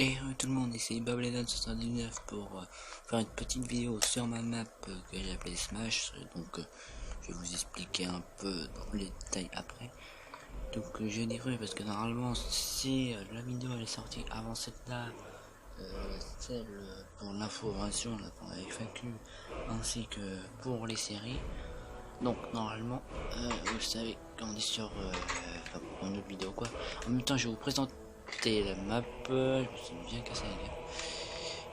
Et tout le monde, ici Babledan79 pour faire une petite vidéo sur ma map que j'ai appelée Smash. Donc je vais vous expliquer un peu dans les détails après. Donc je dirais parce que normalement si la vidéo elle est sortie avant cette là, celle pour l'information, pour la FAQ, ainsi que pour les séries. Donc normalement, vous savez qu'on est sur pour une autre vidéo quoi. En même temps je vais vous présenter la map, je me suis bien cassé la gueule.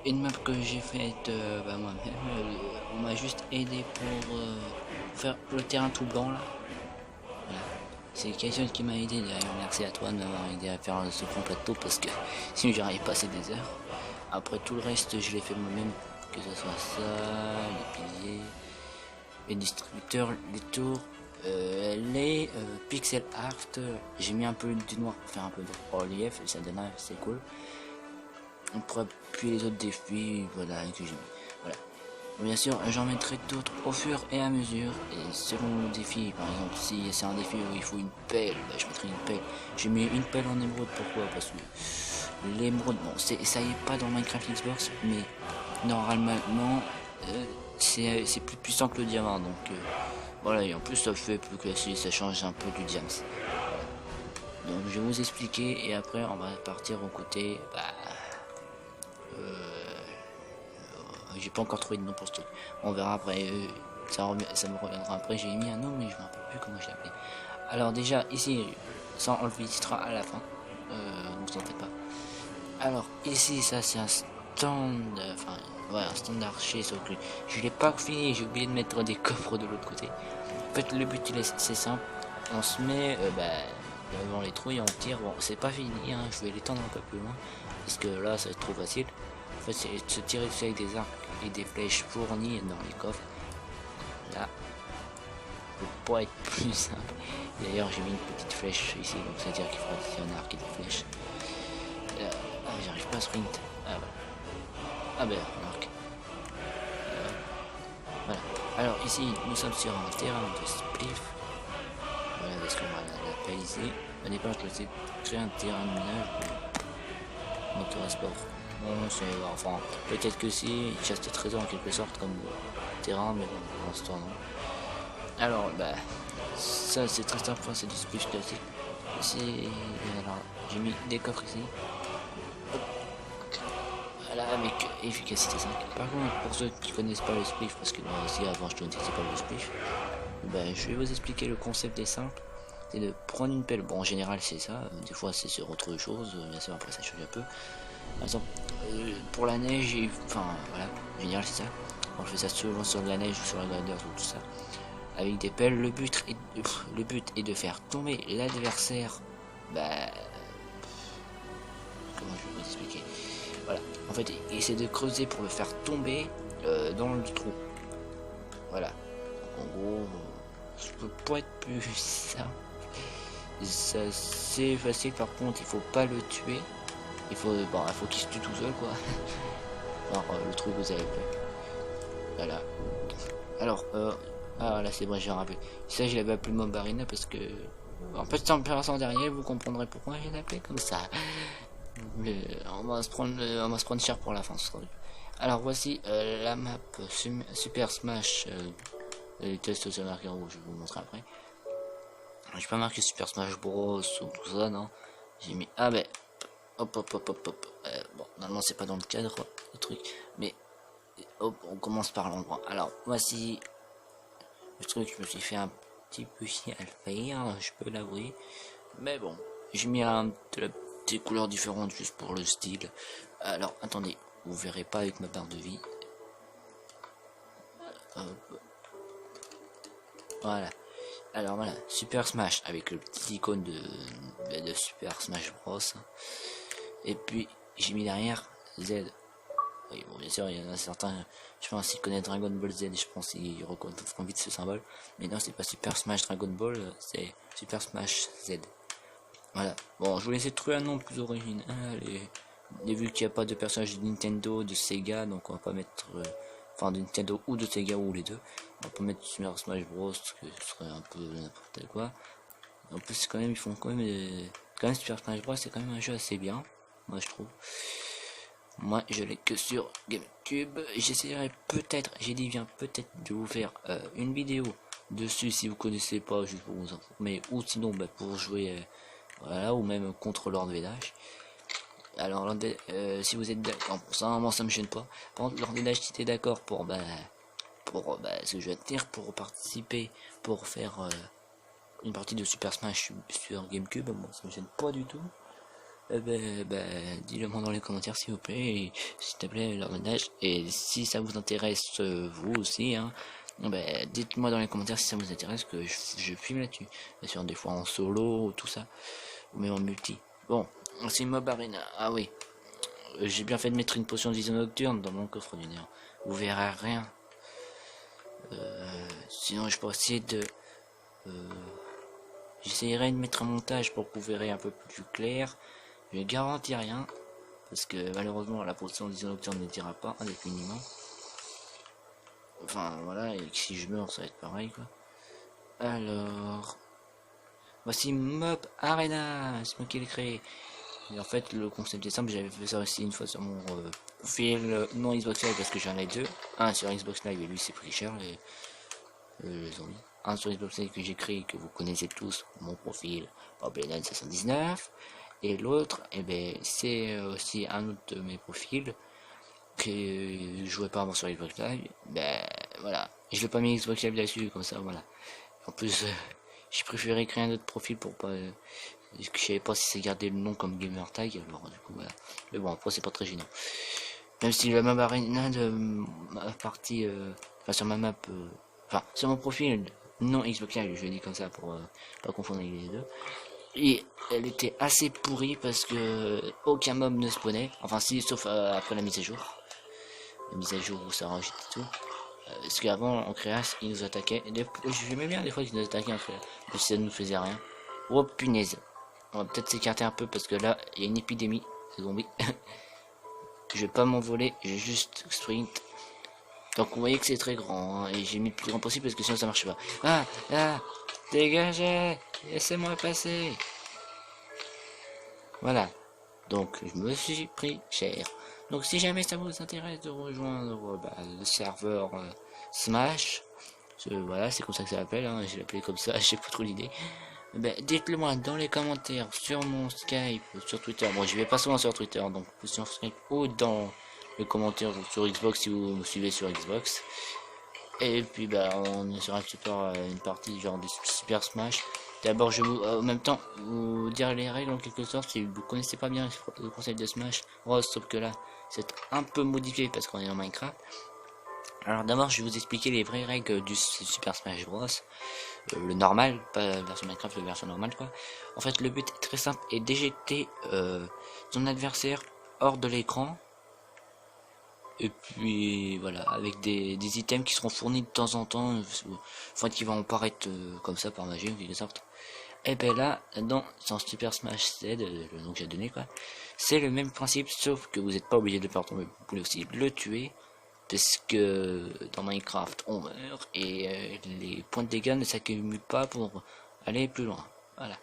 Une map que j'ai faite moi-même, on m'a juste aidé pour faire le terrain tout blanc là. Voilà. C'est quelqu'un qui m'a aidé, d'ailleurs merci à toi de m'avoir aidé à faire ce grand plateau parce que sinon j'aurais passé des heures. Après tout le reste je l'ai fait moi-même, que ce soit ça, les piliers, les distributeurs, les tours, les pixel art. J'ai mis un peu du noir pour faire un peu de relief et ça donne assez cool. On pourra appuyer les autres défis, voilà, que j'ai mis. Voilà. Bien sûr, j'en mettrai d'autres au fur et à mesure. Et selon le défi, par exemple, si c'est un défi où il faut une pelle, bah, je mettrai une pelle. J'ai mis une pelle en émeraude, pourquoi? Parce que l'émeraude, bon, ça y est pas dans Minecraft Xbox, mais normalement, c'est plus puissant que le diamant. Donc voilà, et en plus, ça fait plus classique, ça change un peu du diams. Voilà. Donc je vais vous expliquer et après, on va partir au côté. J'ai pas encore trouvé de nom pour ce truc. On verra après. Ça me reviendra après. J'ai mis un nom, mais je me rappelle plus comment je l'ai appelé. Alors déjà ici, ça on le visitera à la fin. Ne vous inquiétez pas. Alors ici, ça c'est un stand, enfin ouais, un stand d'archer. Sauf que je l'ai pas fini. J'ai oublié de mettre des coffres de l'autre côté. En fait, le but c'est simple. On se met devant les trous et on tire. Bon, c'est pas fini. Hein, je vais l'étendre un peu plus loin parce que là, ça va être trop facile. En fait, c'est de se tirer dessus avec des arcs et des flèches fournies dans les coffres. Là, peut pas être plus simple. D'ailleurs, j'ai mis une petite flèche ici, donc c'est à dire qu'il faudra tirer un arc et des flèches. J'arrive pas à sprint. Ah bah, ah ben, arc. Voilà. Alors ici, nous sommes sur un terrain de spliff. Voilà, parce qu'on va l'appelle ici. Au départ, je vais créer un terrain de minage. Motorsport. Non, c'est enfin peut-être que si, il chasse des trésors en quelque sorte comme terrain, mais bon, pour l'instant non. Alors bah ça c'est très simple, c'est du spliff classique. Alors j'ai mis des coffres ici. Voilà, avec efficacité 5. Par contre, pour ceux qui connaissent pas le spliff, parce que moi aussi avant je ne connaissais pas le spliff, bah, je vais vous expliquer le concept des simples. C'est de prendre une pelle, bon en général c'est ça, des fois c'est sur autre chose, bien sûr après ça change un peu. Par exemple, pour la neige, enfin voilà, en général c'est ça. On fait ça souvent sur de la neige ou sur la grandeur ou tout ça. Avec des pelles, le but est de faire tomber l'adversaire. Bah, comment je vais vous expliquer? Voilà, en fait, essayer de creuser pour le faire tomber dans le trou. Voilà. En gros, je peux pas être plus simple. C'est facile, par contre, il faut pas le tuer. Il faut qu'il se tue tout seul, quoi. Alors, le truc vous avez fait. Voilà. Alors, ah là c'est bon, j'ai rappelé. Ça, je l'avais appelé Mobarina parce que, en fait, en personne derrière, vous comprendrez pourquoi je l'ai appelé comme ça. Mais on va se prendre cher pour la fin. Alors voici la map Super Smash. Les tests sur marqué en rouge, je vais vous montrer après. J'ai pas marqué Super Smash Bros ou tout ça, non. J'ai mis ah ben hop. Bon, normalement c'est pas dans le cadre le truc, mais hop, on commence par l'endroit. Alors voici le truc, je me suis fait un petit peu chier à le faire, je peux l'avouer, mais bon, j'ai mis des couleurs différentes juste pour le style. Alors attendez, vous verrez pas avec ma barre de vie. Hop. Voilà. Alors voilà, Super Smash avec le petit icône de Super Smash Bros. Et puis j'ai mis derrière Z. Oui, bon, bien sûr, il y en a certains, je pense qu'ils connaissent Dragon Ball Z, je pense qu'ils reconnaîtront vite ce symbole. Mais non, c'est pas Super Smash Dragon Ball, c'est Super Smash Z. Voilà. Bon, je voulais essayer de trouver un nom plus original. Et vu qu'il n'y a pas de personnage de Nintendo, de Sega, donc on va pas mettre. Enfin, de Nintendo ou de Sega ou les deux. On va pas mettre Super Smash Bros, parce que ce serait un peu n'importe quoi. En plus, quand même, ils font quand même. Quand même, Super Smash Bros, c'est quand même un jeu assez bien, moi je trouve. Moi je l'ai que sur GameCube. J'essaierai peut-être, j'ai dit bien peut-être de vous faire une vidéo dessus si vous connaissez pas, juste pour vous informer, ou sinon bah, pour jouer voilà, ou même contre Lord VH. Alors si vous êtes d'accord pour ça, moi ça me gêne pas. Par contre Lord VH, si t'es d'accord pour ce que je vais te dire, pour participer, pour faire une partie de Super Smash sur GameCube, moi ça me gêne pas du tout. Dis-le moi dans les commentaires s'il vous plaît, et, s'il te plaît Lord VH, et si ça vous intéresse vous aussi, hein, dites-moi dans les commentaires si ça vous intéresse que je filme là-dessus. Bien sûr, des fois en solo, tout ça, ou même en multi. Bon, c'est Mob Arena. Ah oui, j'ai bien fait de mettre une potion de vision nocturne dans mon coffre du néant. Vous verrez rien. Sinon, je pourrais essayer de... j'essayerai de mettre un montage pour que vous verrez un peu plus clair. Je ne garantis rien. Parce que malheureusement, la potion de vision nocturne ne dira pas indéfiniment. Enfin, voilà, et si je meurs, ça va être pareil, quoi. Alors... voici Mob Arena, c'est moi qui l'ai créé. Et en fait, le concept est simple, j'avais fait ça aussi une fois sur mon profil non Xbox Live parce que j'en ai deux. Un sur Xbox Live et lui c'est pris cher, les zombies. Un sur Xbox Live que j'ai créé, que vous connaissez tous, mon profil, Bob79. Et l'autre, c'est aussi un autre de mes profils que je jouais pas avant sur Xbox Live. Voilà, je l'ai pas mis Xbox Live là-dessus, comme ça, voilà. En plus, j'ai préféré créer un autre profil pour pas... je savais pas si c'est garder le nom comme gamer tag, alors du coup voilà. Mais bon, après c'est pas très gênant. Même si la map arena de ma partie, enfin sur ma map, enfin sur mon profil, non Xbox Live, je l'ai dit comme ça pour pas confondre avec les deux. Et elle était assez pourrie parce que aucun mob ne spawnait, enfin si, sauf après la mise à jour. La mise à jour où ça rajoute et tout. Parce qu'avant en créas, ils nous attaquaient. J'aimais bien des fois qu'ils nous attaquaient en créas, mais ça nous faisait rien. Oh punaise. On va peut-être s'écarter un peu parce que là, il y a une épidémie de zombies. Je vais pas m'envoler, j'ai juste sprint. Donc vous voyez que c'est très grand, hein, et j'ai mis le plus grand possible parce que sinon ça marche pas. Ah, dégagez, laissez-moi passer. Voilà. Donc je me suis pris cher. Donc si jamais ça vous intéresse de rejoindre le serveur Smash, voilà, c'est comme ça que ça s'appelle, hein, je l'ai appelé comme ça, j'ai pas trop l'idée. Dites-le moi dans les commentaires sur mon Skype, sur Twitter. Moi je vais pas souvent sur Twitter, donc sur Skype ou dans les commentaires sur Xbox si vous me suivez sur Xbox. Et puis on est sur une partie genre de Super Smash. D'abord je vais en même temps vous dire les règles en quelque sorte si vous connaissez pas bien le concept de Smash. Sauf que là c'est un peu modifié parce qu'on est en Minecraft. Alors d'abord je vais vous expliquer les vraies règles du Super Smash Bros. Le normal, pas la version Minecraft, la version normale quoi. En fait le but est très simple et d'éjecter son adversaire hors de l'écran. Et puis voilà, avec des items qui seront fournis de temps en temps, enfin qui vont apparaître comme ça par magie en quelque sorte. Et là, dans Super Smash Z, le nom que j'ai donné quoi, c'est le même principe sauf que vous n'êtes pas obligé de le faire tomber, vous pouvez aussi le tuer. Parce que dans Minecraft on meurt et les points de dégâts ne s'accumulent pas pour aller plus loin. Voilà.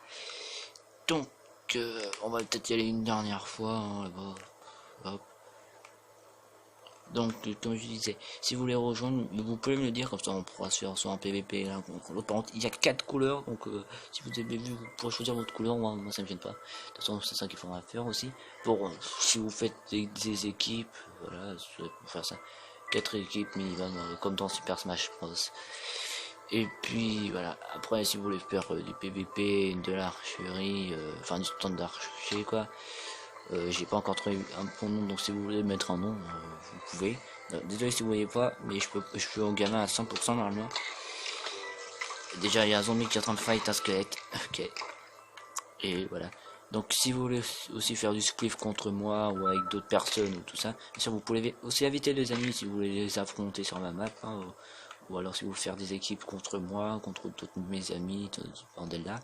Donc on va peut-être y aller une dernière fois hein, là-bas. Hop. Donc comme je disais, si vous voulez rejoindre, vous pouvez me le dire, comme ça on pourra se faire soit un PVP l'un contre l'autre. Par contre, il y a 4 couleurs, donc si vous avez vu, vous pourrez choisir votre couleur, moi ça me gêne pas. De toute façon c'est ça qu'il faudra faire aussi. Pour si vous faites des équipes, voilà, pour faire ça. 4 équipes minimum comme dans Super Smash Bros. Et puis voilà, après si vous voulez faire du PVP, de l'archerie, enfin du stand d'archer quoi, j'ai pas encore trouvé un bon nom, donc si vous voulez mettre un nom, vous pouvez. Désolé si vous voyez pas, mais je suis en gamin à 100% normalement. Déjà il y a un zombie qui est en train de fight un squelette, ok. Et voilà. Donc si vous voulez aussi faire du spliff contre moi ou avec d'autres personnes ou tout ça, bien sûr vous pouvez aussi inviter des amis si vous voulez les affronter sur ma map, hein, ou alors si vous voulez faire des équipes contre moi, contre d'autres de mes amis, bordel là,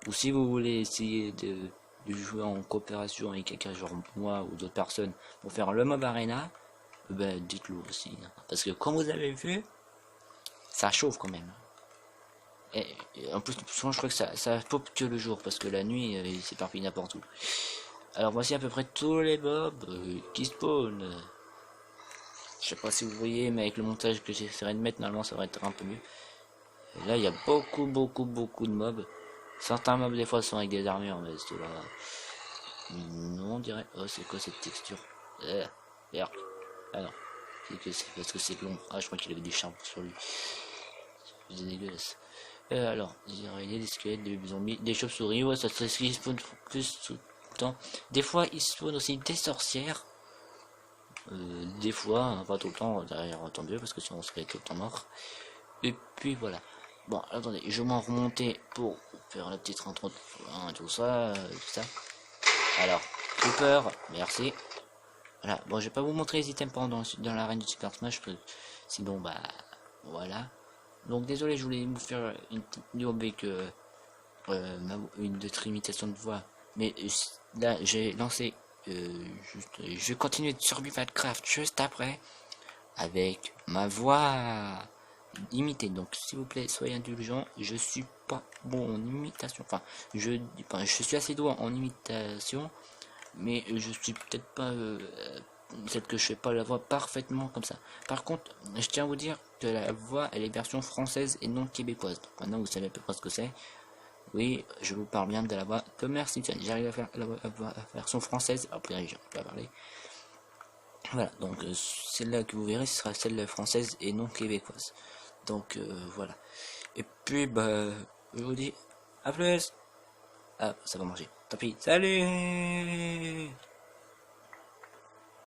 ou si vous voulez essayer de jouer en coopération avec quelqu'un genre moi ou d'autres personnes pour faire le mob arena, dites-le aussi, hein, parce que comme vous avez vu, ça chauffe quand même. Et en plus, souvent je crois que ça pop que le jour, parce que la nuit, il s'éparpille n'importe où. Alors voici à peu près tous les mobs qui spawnent. Je sais pas si vous voyez, mais avec le montage que j'essaierai de mettre, normalement ça va être un peu mieux. Et là, il y a beaucoup de mobs. Certains mobs, des fois, sont avec des armures, mais c'est là. Non, on dirait. Oh, c'est quoi cette texture? Merde. Ah non. C'est parce que c'est long. Ah, je crois qu'il avait des charmes sur lui. C'est dégueulasse. Alors, des araignées, des squelettes, des zombies, des chauves-souris. Ouais, ça c'est ce qui spawn plus tout le temps. Des fois, il spawn aussi des sorcières. Des fois, hein, pas tout le temps, derrière, tant mieux, parce que sinon on serait tout le temps mort. Et puis voilà. Bon, attendez, je vais m'en remonter pour faire la petite intro, hein, tout ça, tout ça. Alors, Creeper, merci. Voilà, bon, je vais pas vous montrer les items pendant dans l'arène du Super Smash, sinon, bah, voilà. Donc, désolé, je voulais vous faire une petite vidéo avec une autre imitation de voix. Mais là, j'ai lancé, je vais continuer sur Survivalcraft juste après, avec ma voix imitée. Donc, s'il vous plaît, soyez indulgents. Je suis pas bon en imitation. Enfin, je suis assez doué en imitation, mais je suis peut-être pas peut-être que je fais pas la voix parfaitement comme ça. Par contre, je tiens à vous dire que la voix elle est version française et non québécoise. Donc maintenant vous savez à peu près ce que c'est. Oui, je vous parle bien de la voix Homer Simpson. J'arrive à faire la version française. Après, je vais pas parler. Voilà, donc celle-là que vous verrez, ce sera celle française et non québécoise. Donc voilà. Et puis, bah, je vous dis à plus. Ah, ça va manger. Tant pis. Salut!